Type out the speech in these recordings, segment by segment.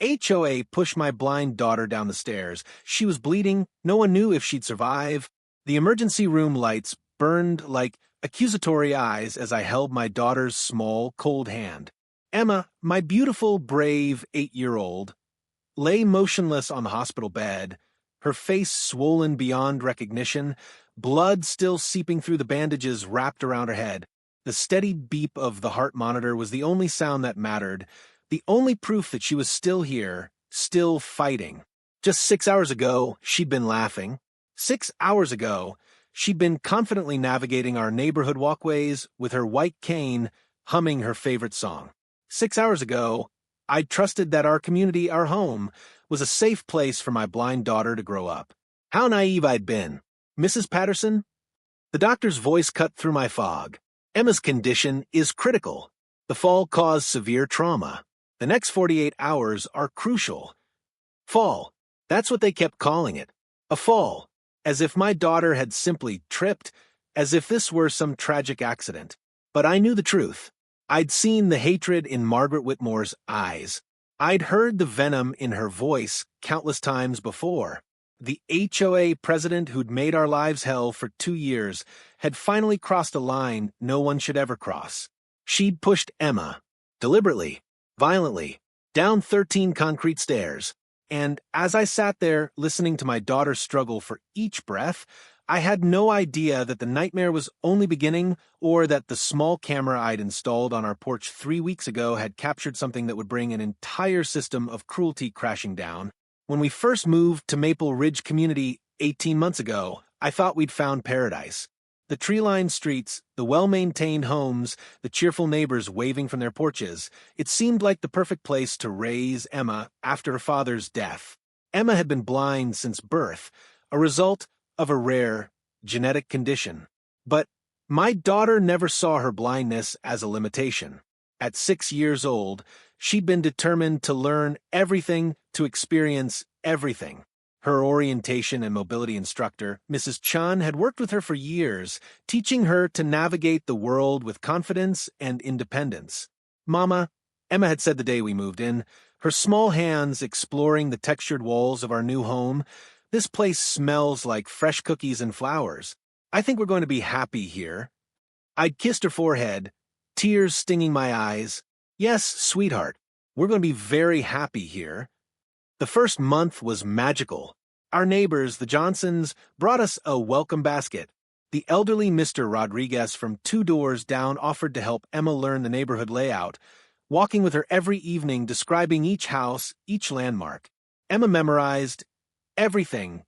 HOA pushed my blind daughter down the stairs. She was bleeding. No one knew if she'd survive. The emergency room lights burned like accusatory eyes as I held my daughter's small, cold hand. Emma, my beautiful, brave 8-year-old, lay motionless on the hospital bed, her face swollen beyond recognition, blood still seeping through the bandages wrapped around her head. The steady beep of the heart monitor was the only sound that mattered, the only proof that she was still here, still fighting. Just 6 hours ago, she'd been laughing. 6 hours ago, she'd been confidently navigating our neighborhood walkways with her white cane, humming her favorite song. 6 hours ago, I'd trusted that our community, our home, was a safe place for my blind daughter to grow up. How naive I'd been. Mrs. Patterson? The doctor's voice cut through my fog. Emma's condition is critical. The fall caused severe trauma. The next 48 hours are crucial. Fall. That's what they kept calling it. A fall. As if my daughter had simply tripped, as if this were some tragic accident. But I knew the truth. I'd seen the hatred in Margaret Whitmore's eyes. I'd heard the venom in her voice countless times before. The HOA president who'd made our lives hell for 2 years had finally crossed a line no one should ever cross. She'd pushed Emma, deliberately, violently, down 13 concrete stairs. And as I sat there listening to my daughter's struggle for each breath, I had no idea that the nightmare was only beginning or that the small camera I'd installed on our porch 3 weeks ago had captured something that would bring an entire system of cruelty crashing down. When we first moved to Maple Ridge Community 18 months ago, I thought we'd found paradise. The tree-lined streets, the well-maintained homes, the cheerful neighbors waving from their porches, it seemed like the perfect place to raise Emma after her father's death. Emma had been blind since birth, a result of a rare genetic condition. But my daughter never saw her blindness as a limitation. At 6 years old, she'd been determined to learn everything, to experience everything. Her orientation and mobility instructor, Mrs. Chun, had worked with her for years, teaching her to navigate the world with confidence and independence. Mama, Emma had said the day we moved in, her small hands exploring the textured walls of our new home, "This place smells like fresh cookies and flowers. I think we're going to be happy here." I'd kissed her forehead, tears stinging my eyes. "Yes, sweetheart, we're going to be very happy here." The first month was magical. Our neighbors, the Johnsons, brought us a welcome basket. The elderly Mr. Rodriguez from 2 doors down offered to help Emma learn the neighborhood layout, walking with her every evening describing each house, each landmark. Emma memorized everything.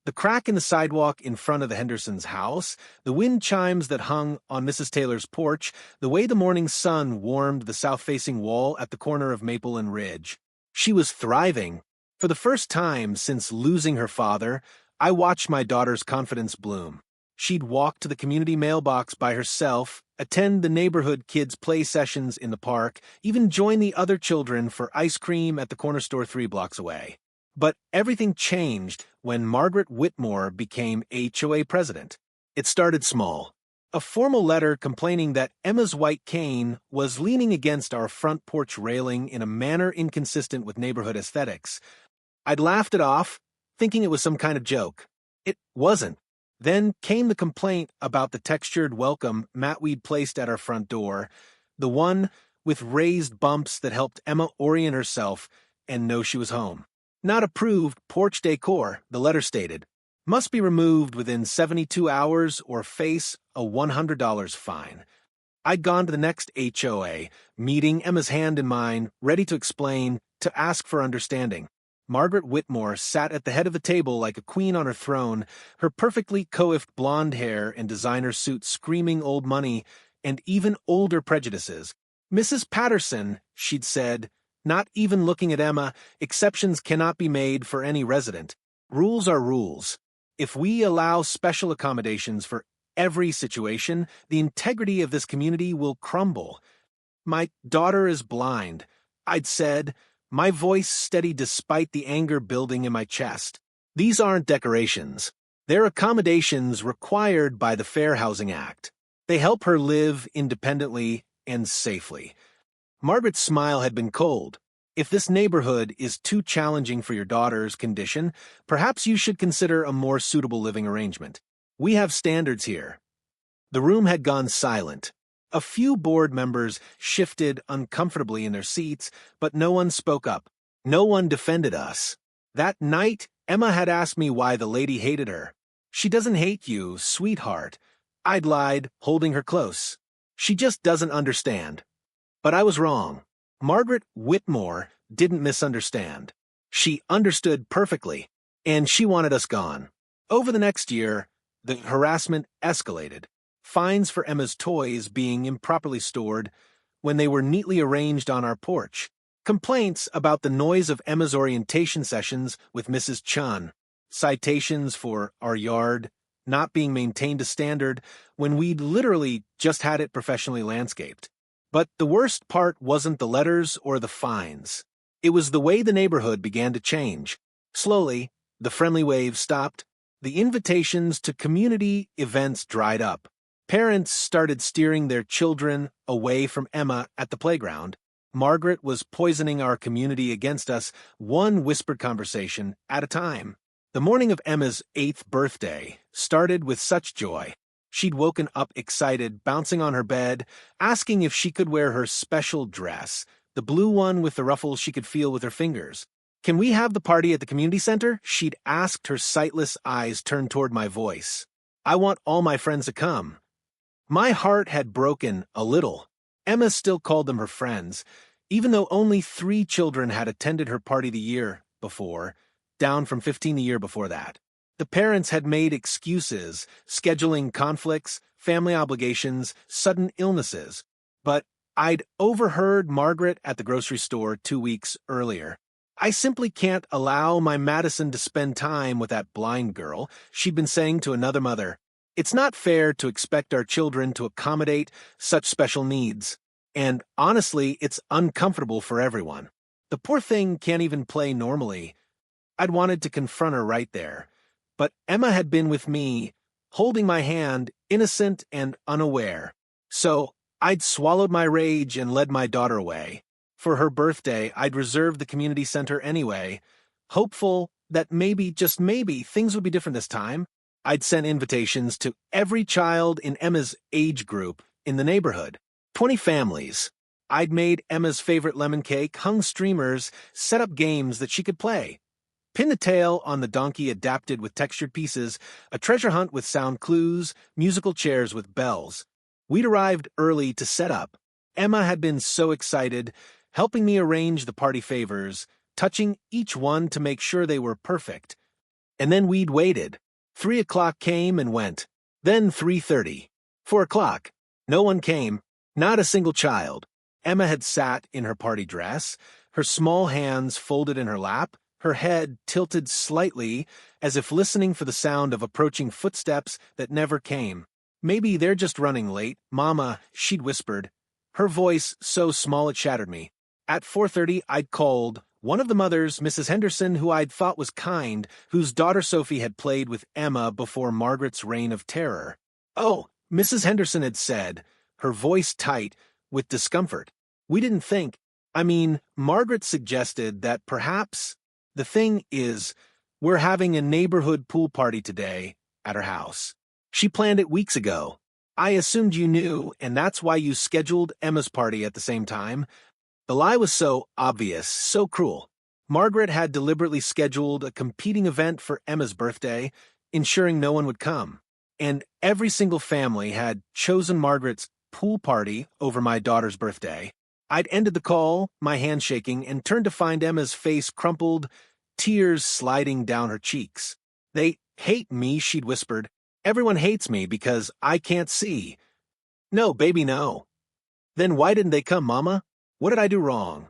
The crack in the sidewalk in front of the Hendersons' house, the wind chimes that hung on Mrs. Taylor's porch, the way the morning sun warmed the south-facing wall at the corner of Maple and Ridge. She was thriving. For the first time since losing her father, I watched my daughter's confidence bloom. She'd walk to the community mailbox by herself, attend the neighborhood kids' play sessions in the park, even join the other children for ice cream at the corner store 3 blocks away. But everything changed when Margaret Whitmore became HOA president. It started small. A formal letter complaining that Emma's white cane was leaning against our front porch railing in a manner inconsistent with neighborhood aesthetics. I'd laughed it off, thinking it was some kind of joke. It wasn't. Then came the complaint about the textured welcome mat we'd placed at our front door, the one with raised bumps that helped Emma orient herself and know she was home. Not approved porch decor, the letter stated. Must be removed within 72 hours or face a $100 fine. I'd gone to the next HOA, meeting Emma's hand in mine, ready to explain, to ask for understanding. Margaret Whitmore sat at the head of the table like a queen on her throne, her perfectly coiffed blonde hair and designer suit screaming old money and even older prejudices. "Mrs. Patterson," she'd said, not even looking at Emma, "exceptions cannot be made for any resident. Rules are rules. If we allow special accommodations for every situation, the integrity of this community will crumble." "My daughter is blind," I'd said, my voice steady despite the anger building in my chest. "These aren't decorations. They're accommodations required by the Fair Housing Act. They help her live independently and safely." Margaret's smile had been cold. If this neighborhood is too challenging for your daughter's condition, perhaps you should consider a more suitable living arrangement. We have standards here." The room had gone silent. A few board members shifted uncomfortably in their seats, but no one spoke up. No one defended us. That night, Emma had asked me why the lady hated her. "She doesn't hate you, sweetheart." I'd lied, holding her close. "She just doesn't understand." But I was wrong. Margaret Whitmore didn't misunderstand. She understood perfectly, and she wanted us gone. Over the next year, the harassment escalated. Fines for Emma's toys being improperly stored when they were neatly arranged on our porch. Complaints about the noise of Emma's orientation sessions with Mrs. Chun. Citations for our yard not being maintained to standard when we'd literally just had it professionally landscaped. But the worst part wasn't the letters or the fines. It was the way the neighborhood began to change. Slowly, the friendly waves stopped. The invitations to community events dried up. Parents started steering their children away from Emma at the playground. Margaret was poisoning our community against us, one whispered conversation at a time. The morning of Emma's 8th birthday started with such joy. She'd woken up excited, bouncing on her bed, asking if she could wear her special dress, the blue one with the ruffles she could feel with her fingers. "Can we have the party at the community center?" she'd asked, her sightless eyes turned toward my voice. "I want all my friends to come." My heart had broken a little. Emma still called them her friends, even though only 3 children had attended her party the year before, down from 15 the year before that. The parents had made excuses, scheduling conflicts, family obligations, sudden illnesses. But I'd overheard Margaret at the grocery store 2 weeks earlier. "I simply can't allow my Madison to spend time with that blind girl," she'd been saying to another mother. "It's not fair to expect our children to accommodate such special needs. And honestly, it's uncomfortable for everyone. The poor thing can't even play normally." I'd wanted to confront her right there. But Emma had been with me, holding my hand, innocent and unaware. So I'd swallowed my rage and led my daughter away. For her birthday, I'd reserved the community center anyway, hopeful that maybe, just maybe, things would be different this time. I'd sent invitations to every child in Emma's age group in the neighborhood. 20 families. I'd made Emma's favorite lemon cake, hung streamers, set up games that she could play. Pin the tail on the donkey adapted with textured pieces, a treasure hunt with sound clues, musical chairs with bells. We'd arrived early to set up. Emma had been so excited, helping me arrange the party favors, touching each one to make sure they were perfect. And then we'd waited. 3 o'clock came and went. Then 3:30. 4 o'clock. No one came. Not a single child. Emma had sat in her party dress, her small hands folded in her lap, her head tilted slightly as if listening for the sound of approaching footsteps that never came. "Maybe they're just running late, Mama," she'd whispered, her voice so small it shattered me. At 4:30, I'd called one of the mothers, Mrs. Henderson, who I'd thought was kind, whose daughter Sophie had played with Emma before Margaret's reign of terror. "Oh," Mrs. Henderson had said, her voice tight with discomfort. "We didn't think. Margaret suggested that perhaps. The thing is, we're having a neighborhood pool party today at her house. She planned it weeks ago. I assumed you knew, and that's why you scheduled Emma's party at the same time." The lie was so obvious, so cruel. Margaret had deliberately scheduled a competing event for Emma's birthday, ensuring no one would come. And every single family had chosen Margaret's pool party over my daughter's birthday. I'd ended the call, my hand shaking, and turned to find Emma's face crumpled, tears sliding down her cheeks. "They hate me," she'd whispered. "Everyone hates me because I can't see." "No, baby, no." "Then why didn't they come, Mama? What did I do wrong?"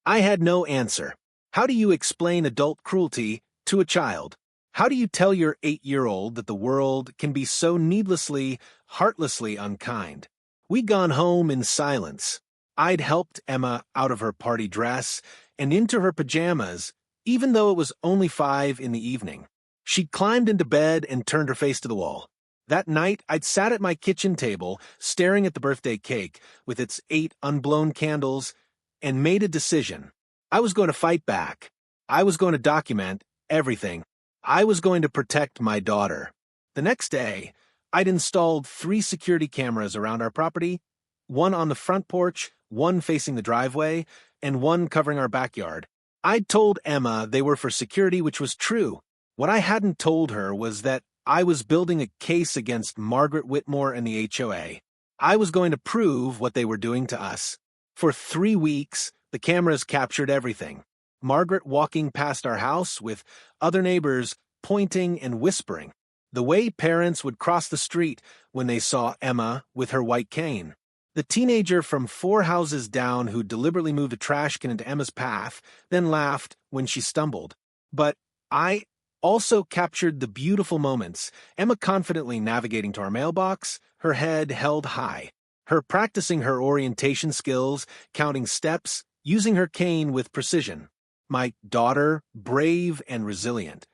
I had no answer. How do you explain adult cruelty to a child? How do you tell your 8-year-old that the world can be so needlessly, heartlessly unkind? We'd gone home in silence. I'd helped Emma out of her party dress and into her pajamas, even though it was only 5 in the evening. She'd climbed into bed and turned her face to the wall. That night, I'd sat at my kitchen table, staring at the birthday cake with its 8 unblown candles, and made a decision. I was going to fight back. I was going to document everything. I was going to protect my daughter. The next day, I'd installed 3 security cameras around our property, one on the front porch, one facing the driveway, and one covering our backyard. I'd told Emma they were for security, which was true. What I hadn't told her was that I was building a case against Margaret Whitmore and the HOA. I was going to prove what they were doing to us. For 3 weeks, the cameras captured everything. Margaret walking past our house with other neighbors pointing and whispering. The way parents would cross the street when they saw Emma with her white cane. The teenager from 4 houses down who deliberately moved a trash can into Emma's path, then laughed when she stumbled. But I also captured the beautiful moments, Emma confidently navigating to our mailbox, her head held high, her practicing her orientation skills, counting steps, using her cane with precision. My daughter, brave and resilient,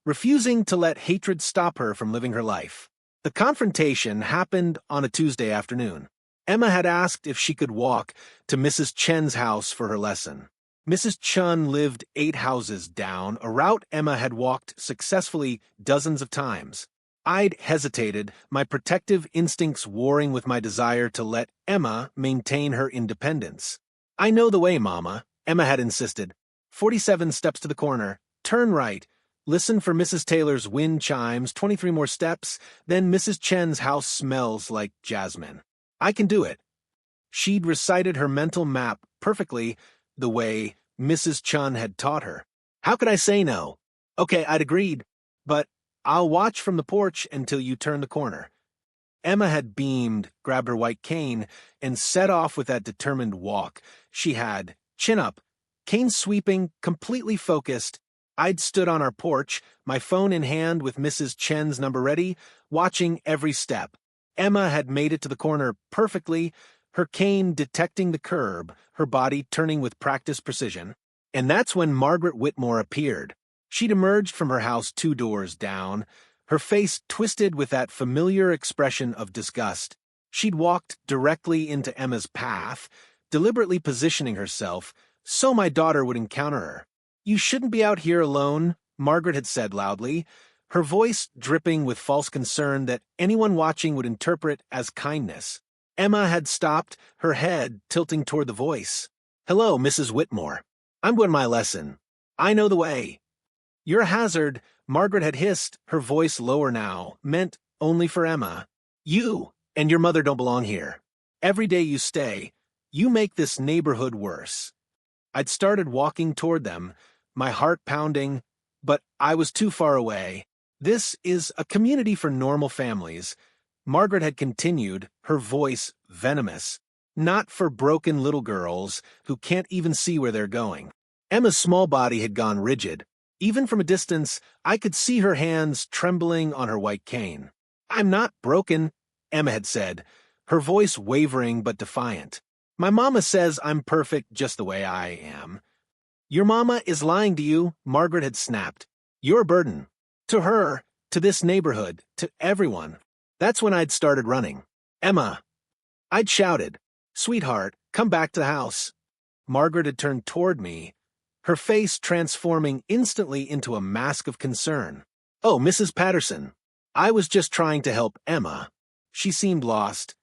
refusing to let hatred stop her from living her life. The confrontation happened on a Tuesday afternoon. Emma had asked if she could walk to Mrs. Chen's house for her lesson. Mrs. Chen lived 8 houses down, a route Emma had walked successfully dozens of times. I'd hesitated, my protective instincts warring with my desire to let Emma maintain her independence. "I know the way, Mama," Emma had insisted. 47 steps to the corner, turn right, listen for Mrs. Taylor's wind chimes, 23 more steps, then Mrs. Chen's house smells like jasmine. I can do it. She'd recited her mental map perfectly the way Mrs. Chen had taught her. How could I say no? Okay, I'd agreed, but I'll watch from the porch until you turn the corner. Emma had beamed, grabbed her white cane, and set off with that determined walk. She had, chin up, cane sweeping, completely focused. I'd stood on our porch, my phone in hand with Mrs. Chen's number ready, watching every step. Emma had made it to the corner perfectly, her cane detecting the curb, her body turning with practiced precision. And that's when Margaret Whitmore appeared. She'd emerged from her house 2 doors down, her face twisted with that familiar expression of disgust. She'd walked directly into Emma's path, deliberately positioning herself so my daughter would encounter her. "You shouldn't be out here alone," Margaret had said loudly, her voice dripping with false concern that anyone watching would interpret as kindness. Emma had stopped, her head tilting toward the voice. "Hello, Mrs. Whitmore. I'm doing my lesson. I know the way." "You're a hazard," Margaret had hissed, her voice lower now, meant only for Emma. "You and your mother don't belong here. Every day you stay, you make this neighborhood worse." I'd started walking toward them, my heart pounding, but I was too far away. "This is a community for normal families," Margaret had continued, her voice venomous. "Not for broken little girls who can't even see where they're going." Emma's small body had gone rigid. Even from a distance, I could see her hands trembling on her white cane. "I'm not broken," Emma had said, her voice wavering but defiant. "My mama says I'm perfect just the way I am." "Your mama is lying to you," Margaret had snapped. "You're a burden. To her, to this neighborhood, to everyone." That's when I'd started running. "Emma!" I'd shouted. "Sweetheart, come back to the house." Margaret had turned toward me, her face transforming instantly into a mask of concern. "Oh, Mrs. Patterson. I was just trying to help Emma." She seemed lost.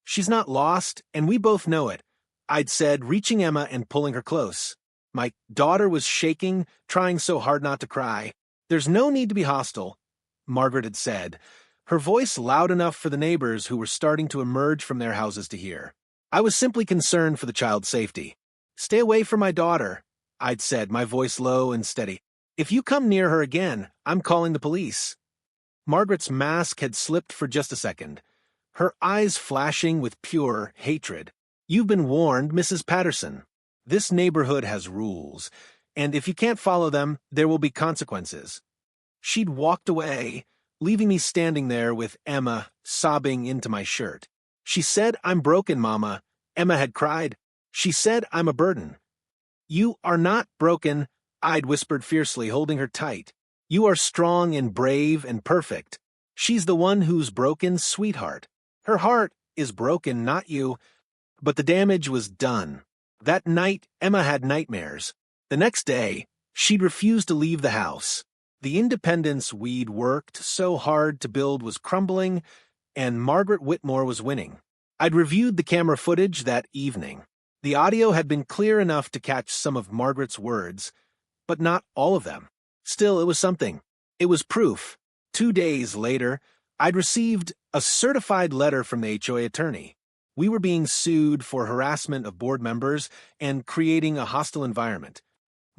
"She's not lost, and we both know it," I'd said, reaching Emma and pulling her close. My daughter was shaking, trying so hard not to cry. "There's no need to be hostile," Margaret had said, her voice loud enough for the neighbors who were starting to emerge from their houses to hear. "I was simply concerned for the child's safety." "Stay away from my daughter," I'd said, my voice low and steady. "If you come near her again, I'm calling the police." Margaret's mask had slipped for just a second, her eyes flashing with pure hatred. "You've been warned, Mrs. Patterson. This neighborhood has rules, and if you can't follow them, there will be consequences." She'd walked away, leaving me standing there with Emma sobbing into my shirt. "She said I'm broken, Mama," Emma had cried. "She said I'm a burden." "You are not broken," I'd whispered fiercely, holding her tight. "You are strong and brave and perfect. She's the one who's broken, sweetheart. Her heart is broken, not you." But the damage was done. That night, Emma had nightmares. The next day, she'd refused to leave the house. The independence we'd worked so hard to build was crumbling, and Margaret Whitmore was winning. I'd reviewed the camera footage that evening. The audio had been clear enough to catch some of Margaret's words, but not all of them. Still, it was something. It was proof. 2 days later, I'd received a certified letter from the HOA attorney. We were being sued for harassment of board members and creating a hostile environment.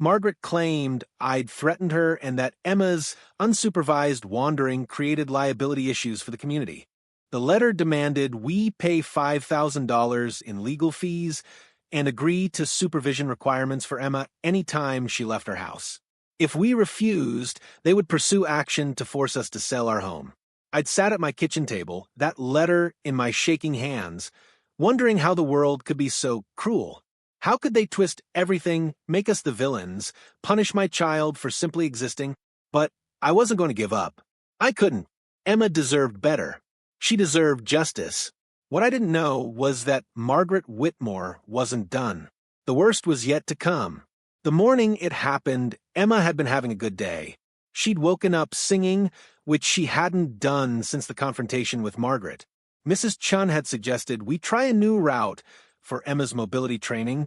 Margaret claimed I'd threatened her and that Emma's unsupervised wandering created liability issues for the community. The letter demanded we pay $5,000 in legal fees and agree to supervision requirements for Emma any time she left our house. If we refused, they would pursue action to force us to sell our home. I'd sat at my kitchen table, that letter in my shaking hands, wondering how the world could be so cruel. How could they twist everything, make us the villains, punish my child for simply existing? But I wasn't going to give up. I couldn't. Emma deserved better. She deserved justice. What I didn't know was that Margaret Whitmore wasn't done. The worst was yet to come. The morning it happened, Emma had been having a good day. She'd woken up singing, which she hadn't done since the confrontation with Margaret. Mrs. Chun had suggested we try a new route for Emma's mobility training,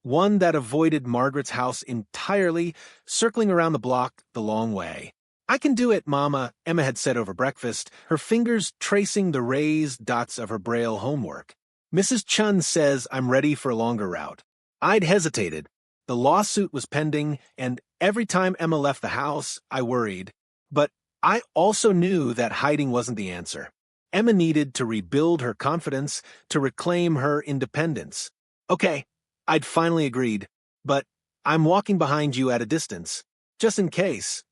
one that avoided Margaret's house entirely, circling around the block the long way. "I can do it, Mama," Emma had said over breakfast, her fingers tracing the raised dots of her Braille homework. "Mrs. Chun says I'm ready for a longer route." I'd hesitated. The lawsuit was pending, and every time Emma left the house, I worried. But I also knew that hiding wasn't the answer. Emma needed to rebuild her confidence, to reclaim her independence. "Okay," I'd finally agreed, "but I'm walking behind you at a distance, just in case."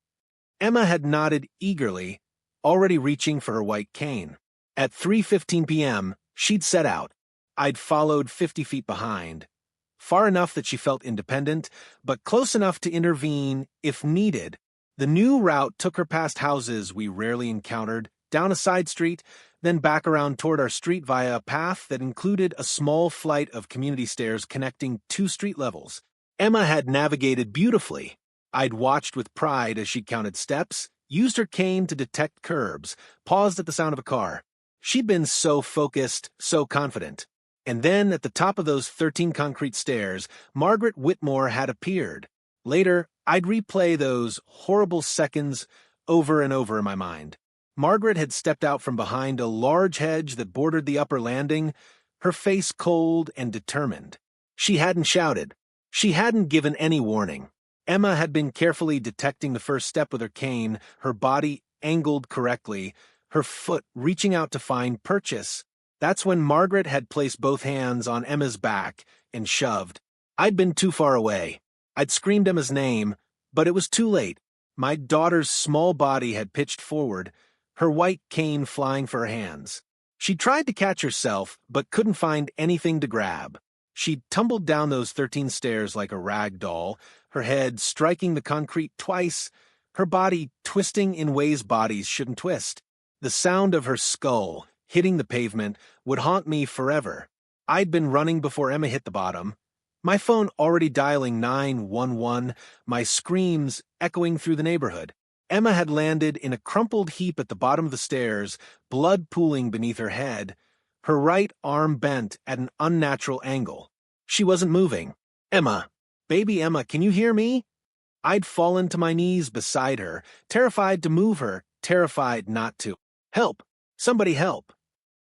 Emma had nodded eagerly, already reaching for her white cane. At 3:15 p.m., she'd set out. I'd followed 50 feet behind. Far enough that she felt independent, but close enough to intervene if needed. The new route took her past houses we rarely encountered, down a side street, then back around toward our street via a path that included a small flight of community stairs connecting 2 street levels. Emma had navigated beautifully. I'd watched with pride as she counted steps, used her cane to detect curbs, paused at the sound of a car. She'd been so focused, so confident. And then, at the top of those 13 concrete stairs, Margaret Whitmore had appeared. Later, I'd replay those horrible seconds over and over in my mind. Margaret had stepped out from behind a large hedge that bordered the upper landing, her face cold and determined. She hadn't shouted. She hadn't given any warning. Emma had been carefully detecting the first step with her cane, her body angled correctly, her foot reaching out to find purchase. That's when Margaret had placed both hands on Emma's back and shoved. I'd been too far away. I'd screamed Emma's name, but it was too late. My daughter's small body had pitched forward, her white cane flying for her hands. She tried to catch herself, but couldn't find anything to grab. She'd tumbled down those 13 stairs like a rag doll, her head striking the concrete twice, her body twisting in ways bodies shouldn't twist. The sound of her skull hitting the pavement would haunt me forever. I'd been running before Emma hit the bottom, my phone already dialing 911, my screams echoing through the neighborhood. Emma had landed in a crumpled heap at the bottom of the stairs, blood pooling beneath her head, her right arm bent at an unnatural angle. She wasn't moving. "Emma, baby Emma, can you hear me?" I'd fallen to my knees beside her, terrified to move her, terrified not to. "Help! Somebody help!"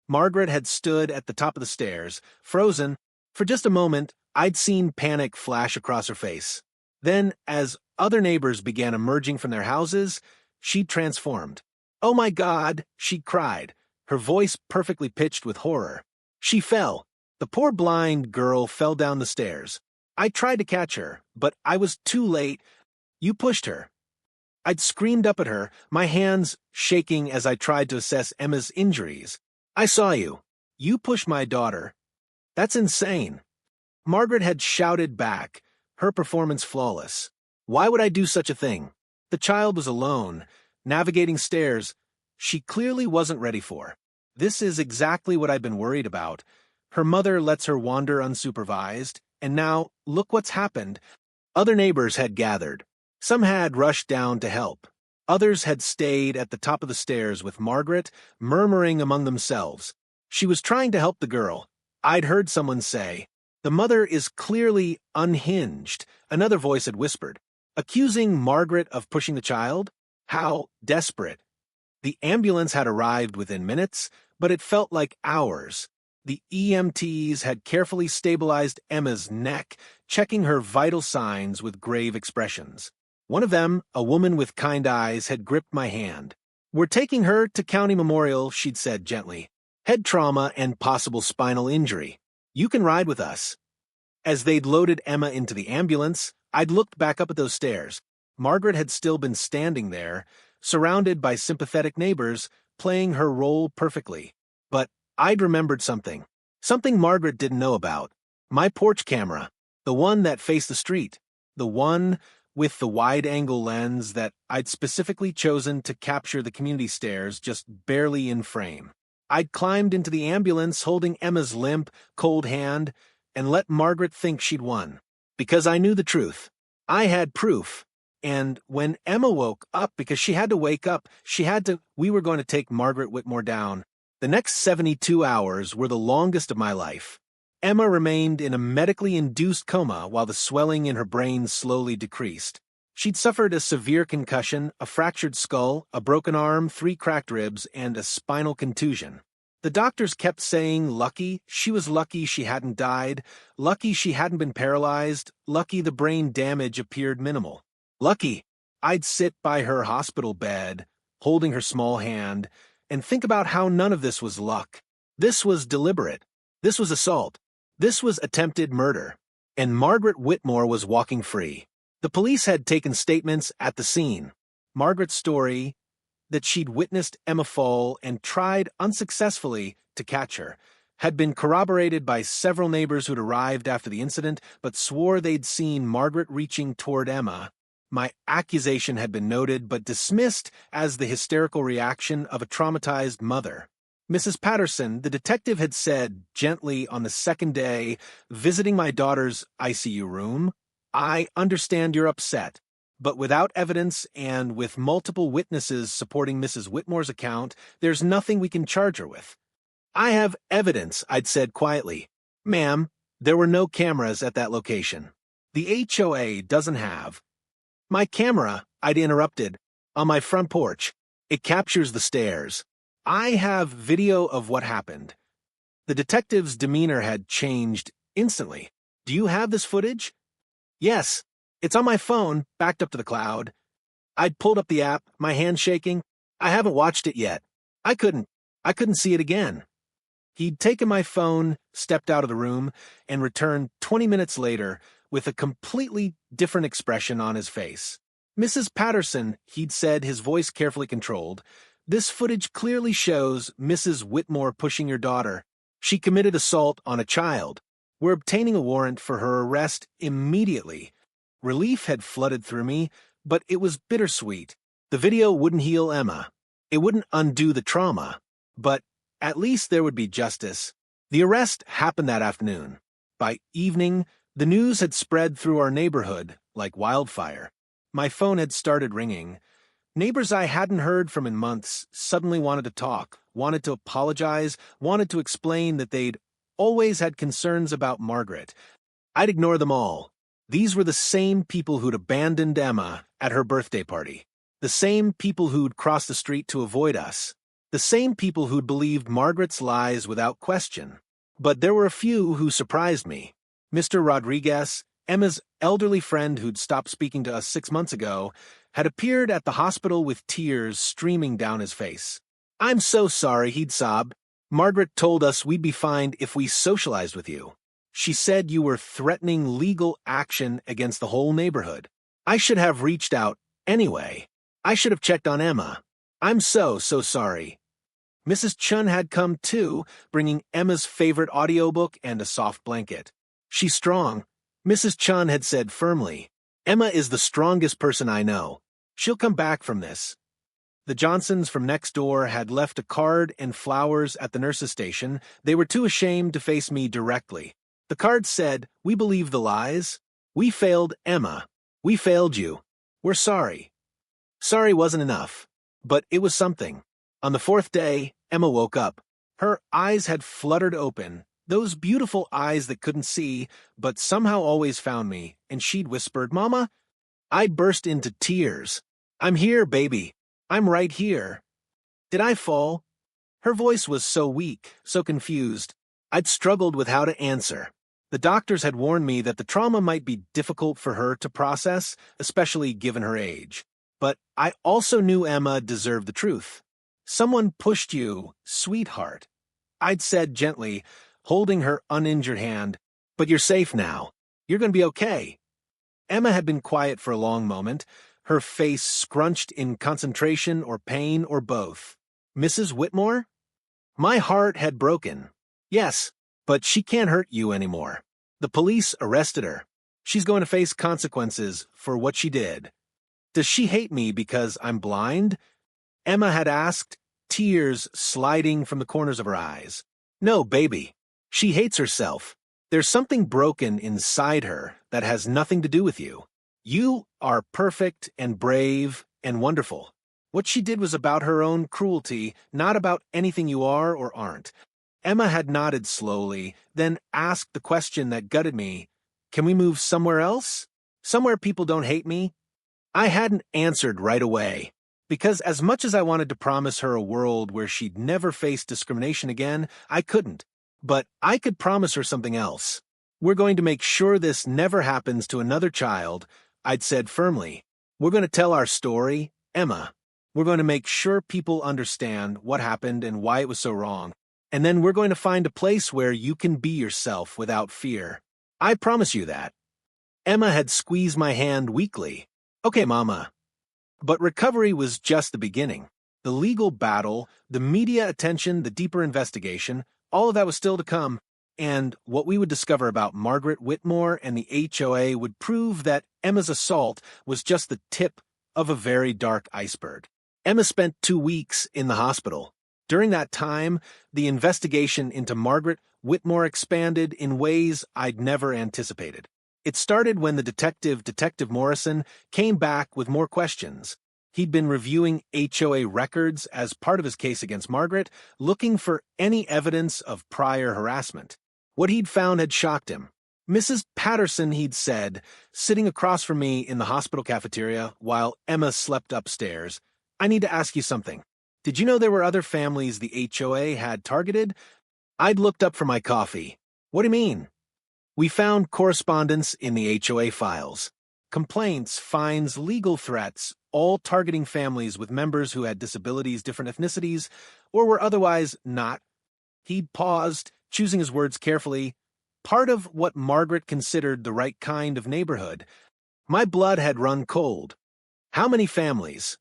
Margaret had stood at the top of the stairs, frozen. For just a moment, I'd seen panic flash across her face. Then, as other neighbors began emerging from their houses, she transformed. "Oh my God!" she cried, her voice perfectly pitched with horror. She fell. The poor blind girl fell down the stairs. I tried to catch her, but I was too late. "You pushed her." I'd screamed up at her, my hands shaking as I tried to assess Emma's injuries. "I saw you. You pushed my daughter. That's insane." Margaret had shouted back, her performance flawless. Why would I do such a thing? The child was alone, navigating stairs she clearly wasn't ready for. This is exactly what I'd been worried about. Her mother lets her wander unsupervised, and now, look what's happened. Other neighbors had gathered. Some had rushed down to help. Others had stayed at the top of the stairs with Margaret, murmuring among themselves. She was trying to help the girl. I'd heard someone say, "The mother is clearly unhinged," another voice had whispered. Accusing Margaret of pushing the child? How desperate. The ambulance had arrived within minutes, but it felt like hours. The EMTs had carefully stabilized Emma's neck, checking her vital signs with grave expressions. One of them, a woman with kind eyes, had gripped my hand. "We're taking her to County Memorial," she'd said gently. "Head trauma and possible spinal injury. You can ride with us." As they'd loaded Emma into the ambulance, I'd looked back up at those stairs. Margaret had still been standing there, surrounded by sympathetic neighbors, playing her role perfectly. But I'd remembered something. Something Margaret didn't know about. My porch camera. The one that faced the street. The one with the wide-angle lens that I'd specifically chosen to capture the community stairs just barely in frame. I'd climbed into the ambulance holding Emma's limp, cold hand and let Margaret think she'd won. Because I knew the truth. I had proof. And when Emma woke up, because she had to wake up, we were going to take Margaret Whitmore down. The next 72 hours were the longest of my life. Emma remained in a medically induced coma while the swelling in her brain slowly decreased. She'd suffered a severe concussion, a fractured skull, a broken arm, 3 cracked ribs, and a spinal contusion. The doctors kept saying lucky, she was lucky she hadn't died, lucky she hadn't been paralyzed, lucky the brain damage appeared minimal. Lucky. I'd sit by her hospital bed, holding her small hand, and think about how none of this was luck. This was deliberate. This was assault. This was attempted murder. And Margaret Whitmore was walking free. The police had taken statements at the scene. Margaret's story, that she'd witnessed Emma fall and tried unsuccessfully to catch her, had been corroborated by several neighbors who'd arrived after the incident but swore they'd seen Margaret reaching toward Emma. My accusation had been noted but dismissed as the hysterical reaction of a traumatized mother. Mrs. Patterson, the detective had said gently on the second day, visiting my daughter's ICU room, "I understand you're upset, but without evidence and with multiple witnesses supporting Mrs. Whitmore's account, there's nothing we can charge her with." "I have evidence," I'd said quietly. "Ma'am, there were no cameras at that location. The HOA doesn't have." "My camera," I'd interrupted, "on my front porch. It captures the stairs. I have video of what happened." The detective's demeanor had changed instantly. "Do you have this footage?" "Yes. It's on my phone, backed up to the cloud." I'd pulled up the app, my hand shaking. "I haven't watched it yet. I couldn't see it again." He'd taken my phone, stepped out of the room, and returned 20 minutes later with a completely different expression on his face. "Mrs. Patterson," he'd said, his voice carefully controlled, "this footage clearly shows Mrs. Whitmore pushing your daughter. She committed assault on a child. We're obtaining a warrant for her arrest immediately." Relief had flooded through me, but it was bittersweet. The video wouldn't heal Emma. It wouldn't undo the trauma. But at least there would be justice. The arrest happened that afternoon. By evening, the news had spread through our neighborhood like wildfire. My phone had started ringing. Neighbors I hadn't heard from in months suddenly wanted to talk, wanted to apologize, wanted to explain that they'd always had concerns about Margaret. I'd ignore them all. These were the same people who'd abandoned Emma at her birthday party. The same people who'd crossed the street to avoid us. The same people who'd believed Margaret's lies without question. But there were a few who surprised me. Mr. Rodriguez, Emma's elderly friend who'd stopped speaking to us 6 months ago, had appeared at the hospital with tears streaming down his face. "I'm so sorry," he'd sobbed. "Margaret told us we'd be fine if we socialized with you. She said you were threatening legal action against the whole neighborhood. I should have reached out anyway. I should have checked on Emma. I'm so sorry." Mrs. Chun had come too, bringing Emma's favorite audiobook and a soft blanket. "She's strong," Mrs. Chun had said firmly. "Emma is the strongest person I know. She'll come back from this." The Johnsons from next door had left a card and flowers at the nurse's station. They were too ashamed to face me directly. The card said, "We believe the lies. We failed Emma. We failed you. We're sorry. Sorry wasn't enough, but it was something. On the fourth day, Emma woke up. Her eyes had fluttered open, those beautiful eyes that couldn't see, but somehow always found me, and she'd whispered, "Mama." I burst into tears. "I'm here, baby. I'm right here." Did I fall? Her voice was so weak, so confused. I'd struggled with how to answer. The doctors had warned me that the trauma might be difficult for her to process, especially given her age. But I also knew Emma deserved the truth. "Someone pushed you, sweetheart," I'd said gently, holding her uninjured hand. "But you're safe now. You're going to be okay." Emma had been quiet for a long moment, her face scrunched in concentration or pain or both. "Mrs. Whitmore?" My heart had broken. "Yes, but she can't hurt you anymore. The police arrested her. She's going to face consequences for what she did." "Does she hate me because I'm blind?" Emma had asked, tears sliding from the corners of her eyes. "No, baby. She hates herself. There's something broken inside her that has nothing to do with you. You are perfect and brave and wonderful. What she did was about her own cruelty, not about anything you are or aren't." Emma had nodded slowly, then asked the question that gutted me. "Can we move somewhere else? Somewhere people don't hate me?" I hadn't answered right away, because as much as I wanted to promise her a world where she'd never face discrimination again, I couldn't. But I could promise her something else. "We're going to make sure this never happens to another child," I'd said firmly. "We're going to tell our story, Emma. We're going to make sure people understand what happened and why it was so wrong. And then we're going to find a place where you can be yourself without fear. I promise you that." Emma had squeezed my hand weakly. "Okay, Mama." But recovery was just the beginning. The legal battle, the media attention, the deeper investigation, all of that was still to come. And what we would discover about Margaret Whitmore and the HOA would prove that Emma's assault was just the tip of a very dark iceberg. Emma spent 2 weeks in the hospital. During that time, the investigation into Margaret Whitmore expanded in ways I'd never anticipated. It started when the Detective Morrison, came back with more questions. He'd been reviewing HOA records as part of his case against Margaret, looking for any evidence of prior harassment. What he'd found had shocked him. "Mrs. Patterson," he'd said, sitting across from me in the hospital cafeteria while Emma slept upstairs, "I need to ask you something. Did you know there were other families the HOA had targeted?" I'd looked up from my coffee. "What do you mean?" "We found correspondence in the HOA files. Complaints, fines, legal threats, all targeting families with members who had disabilities, different ethnicities, or were otherwise not." He'd paused, choosing his words carefully. "Part of what Margaret considered the right kind of neighborhood." My blood had run cold. "How many families?"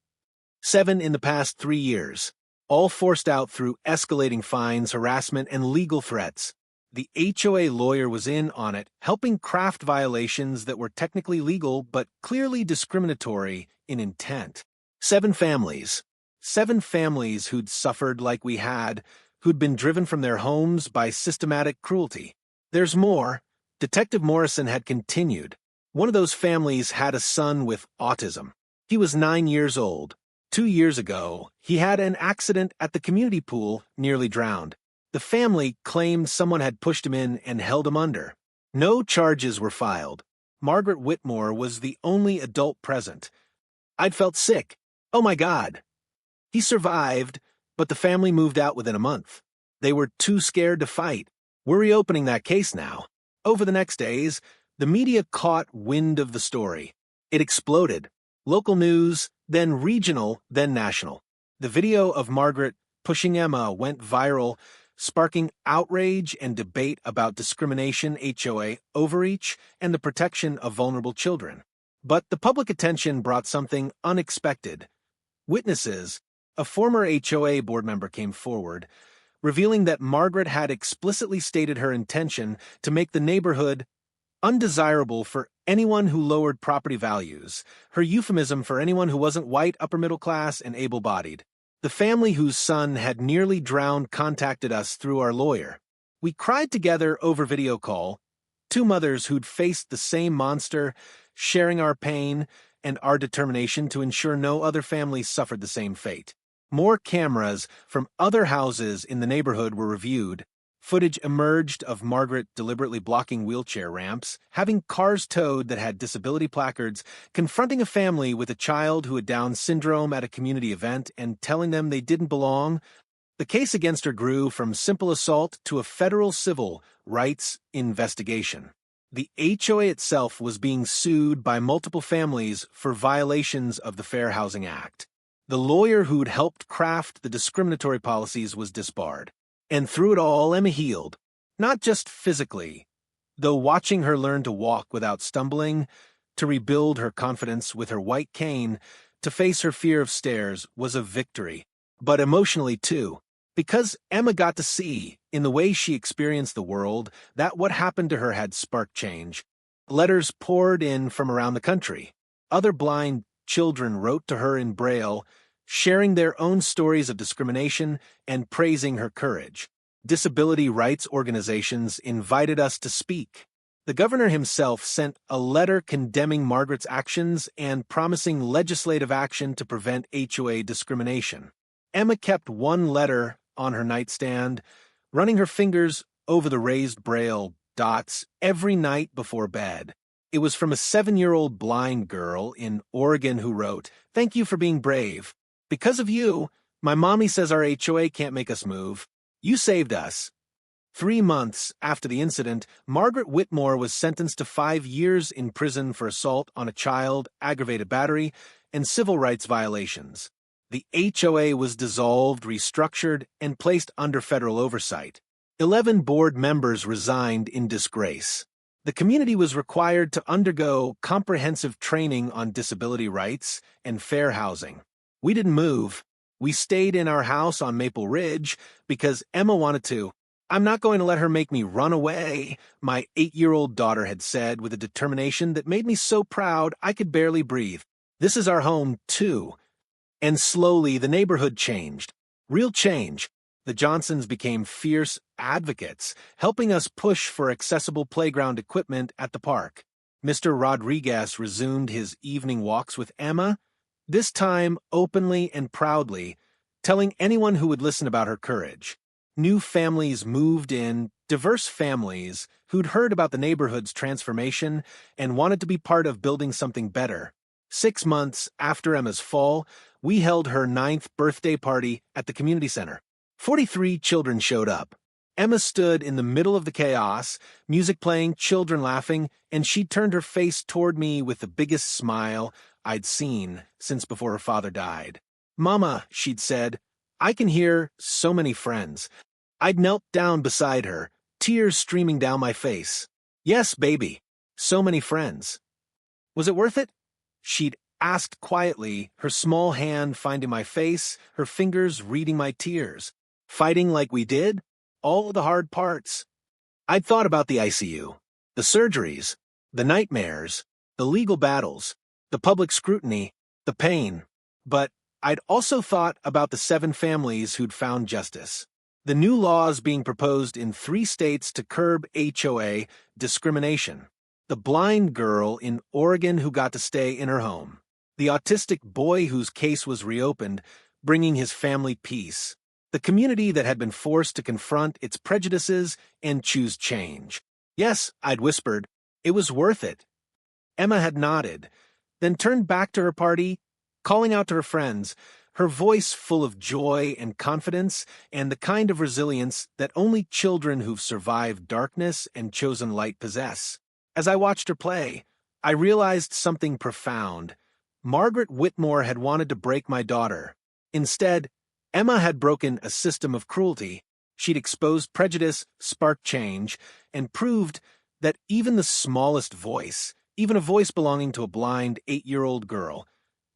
7 in the past 3 years, all forced out through escalating fines, harassment, and legal threats. The HOA lawyer was in on it, helping craft violations that were technically legal but clearly discriminatory in intent. 7 families. 7 families who'd suffered like we had, who'd been driven from their homes by systematic cruelty. "There's more." Detective Morrison had continued. "One of those families had a son with autism. He was 9 years old. 2 years ago, he had an accident at the community pool, nearly drowned. The family claimed someone had pushed him in and held him under. No charges were filed. Margaret Whitmore was the only adult present. I'd felt sick. Oh my God. He survived, but the family moved out within a month. They were too scared to fight. We're reopening that case now." Over the next days, the media caught wind of the story. It exploded. Local news, then regional, then national. The video of Margaret pushing Emma went viral, sparking outrage and debate about discrimination, HOA overreach, and the protection of vulnerable children. But the public attention brought something unexpected. Witnesses, a former HOA board member, came forward, revealing that Margaret had explicitly stated her intention to make the neighborhood undesirable for anyone who lowered property values, her euphemism for anyone who wasn't white, upper middle class, and able-bodied. The family whose son had nearly drowned contacted us through our lawyer. We cried together over video call. Two mothers who'd faced the same monster, sharing our pain and our determination to ensure no other families suffered the same fate. More cameras from other houses in the neighborhood were reviewed. Footage emerged of Margaret deliberately blocking wheelchair ramps, having cars towed that had disability placards, confronting a family with a child who had Down syndrome at a community event and telling them they didn't belong. The case against her grew from simple assault to a federal civil rights investigation. The HOA itself was being sued by multiple families for violations of the Fair Housing Act. The lawyer who'd helped craft the discriminatory policies was disbarred. And through it all, Emma healed. Not just physically, though watching her learn to walk without stumbling, to rebuild her confidence with her white cane, to face her fear of stairs was a victory. But emotionally, too. Because Emma got to see, in the way she experienced the world, that what happened to her had sparked change. Letters poured in from around the country. Other blind children wrote to her in Braille, sharing their own stories of discrimination and praising her courage. Disability rights organizations invited us to speak. The governor himself sent a letter condemning Margaret's actions and promising legislative action to prevent HOA discrimination. Emma kept one letter on her nightstand, running her fingers over the raised Braille dots every night before bed. It was from a 7-year-old blind girl in Oregon who wrote, "Thank you for being brave. Because of you, my mommy says our HOA can't make us move. You saved us." 3 months after the incident, Margaret Whitmore was sentenced to 5 years in prison for assault on a child, aggravated battery, and civil rights violations. The HOA was dissolved, restructured, and placed under federal oversight. 11 board members resigned in disgrace. The community was required to undergo comprehensive training on disability rights and fair housing. We didn't move. We stayed in our house on Maple Ridge because Emma wanted to. "I'm not going to let her make me run away," my 8-year-old daughter had said with a determination that made me so proud I could barely breathe. This is our home, too. And slowly the neighborhood changed. Real change. The Johnsons became fierce advocates, helping us push for accessible playground equipment at the park. Mr. Rodriguez resumed his evening walks with Emma, this time openly and proudly, telling anyone who would listen about her courage. New families moved in, diverse families who'd heard about the neighborhood's transformation and wanted to be part of building something better. 6 months after Emma's fall, we held her 9th birthday party at the community center. 43 children showed up. Emma stood in the middle of the chaos, music playing, children laughing, and she turned her face toward me with the biggest smile I'd seen since before her father died. "Mama," she'd said, "I can hear so many friends." I'd knelt down beside her, tears streaming down my face. "Yes, baby, so many friends." "Was it worth it?" She'd asked quietly, her small hand finding my face, her fingers reading my tears. "Fighting like we did? All the hard parts." I'd thought about the ICU, the surgeries, the nightmares, the legal battles, the public scrutiny, the pain. But I'd also thought about the 7 families who'd found justice. The new laws being proposed in 3 states to curb HOA discrimination. The blind girl in Oregon who got to stay in her home. The autistic boy whose case was reopened, bringing his family peace. The community that had been forced to confront its prejudices and choose change. "Yes," I'd whispered, "it was worth it." Emma had nodded, then turned back to her party, calling out to her friends, her voice full of joy and confidence and the kind of resilience that only children who've survived darkness and chosen light possess. As I watched her play, I realized something profound. Margaret Whitmore had wanted to break my daughter. Instead, Emma had broken a system of cruelty. She'd exposed prejudice, sparked change, and proved that even the smallest voice, even a voice belonging to a blind 8-year-old girl,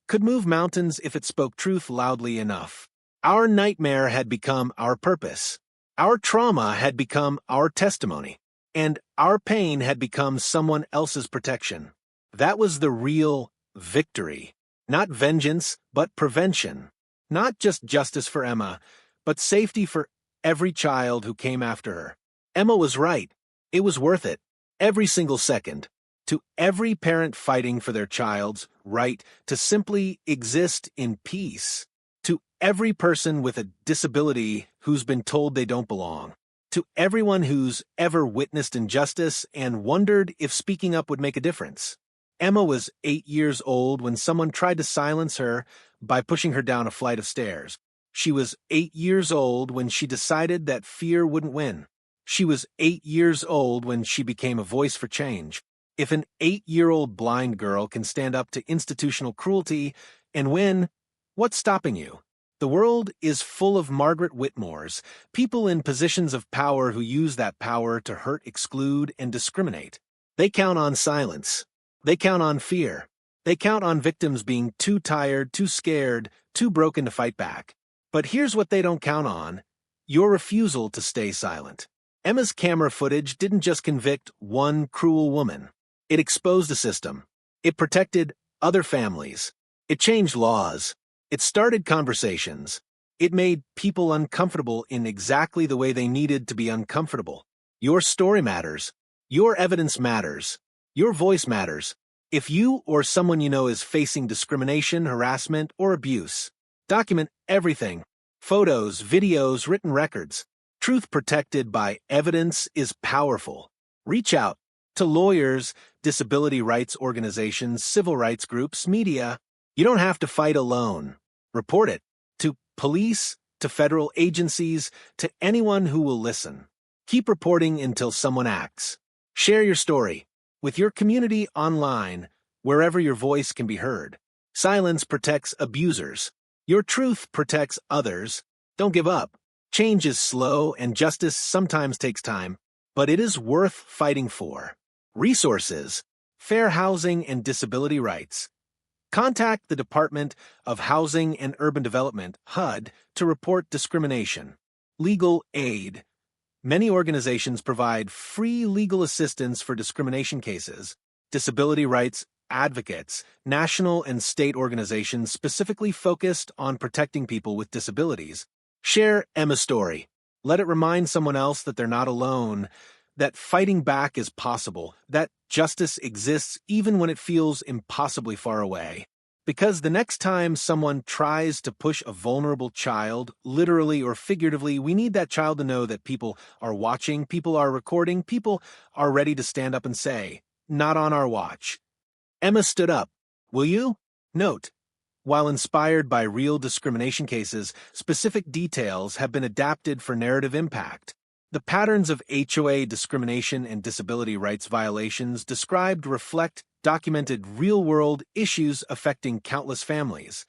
could move mountains if it spoke truth loudly enough. Our nightmare had become our purpose. Our trauma had become our testimony. And our pain had become someone else's protection. That was the real victory. Not vengeance, but prevention. Not just justice for Emma, but safety for every child who came after her. Emma was right. It was worth it. every single second. To every parent fighting for their child's right to simply exist in peace. To every person with a disability who's been told they don't belong. To everyone who's ever witnessed injustice and wondered if speaking up would make a difference. Emma was 8 years old when someone tried to silence her by pushing her down a flight of stairs. She was 8 years old when she decided that fear wouldn't win. She was 8 years old when she became a voice for change. If an 8-year-old blind girl can stand up to institutional cruelty and win, what's stopping you? The world is full of Margaret Whitmores, people in positions of power who use that power to hurt, exclude, and discriminate. They count on silence. They count on fear. They count on victims being too tired, too scared, too broken to fight back. But here's what they don't count on: your refusal to stay silent. Emma's camera footage didn't just convict one cruel woman. It exposed a system. It protected other families. It changed laws. It started conversations. It made people uncomfortable in exactly the way they needed to be uncomfortable. Your story matters. Your evidence matters. Your voice matters. If you or someone you know is facing discrimination, harassment, or abuse, document everything. Photos, videos, written records. Truth protected by evidence is powerful. Reach out to lawyers, disability rights organizations, civil rights groups, media. You don't have to fight alone. Report it to police, to federal agencies, to anyone who will listen. Keep reporting until someone acts. Share your story with your community online, wherever your voice can be heard. Silence protects abusers. Your truth protects others. Don't give up. Change is slow and justice sometimes takes time, but it is worth fighting for. Resources: fair housing and disability rights. Contact the Department of Housing and Urban Development, HUD, to report discrimination. Legal aid. Many organizations provide free legal assistance for discrimination cases. Disability rights advocates, national and state organizations specifically focused on protecting people with disabilities. Share Emma's story. Let it remind someone else that they're not alone, that fighting back is possible, that justice exists even when it feels impossibly far away. Because the next time someone tries to push a vulnerable child, literally or figuratively, we need that child to know that people are watching, people are recording, people are ready to stand up and say, "Not on our watch." Emma stood up. Will you? Note: while inspired by real discrimination cases, specific details have been adapted for narrative impact. The patterns of HOA discrimination and disability rights violations described reflect documented real-world issues affecting countless families.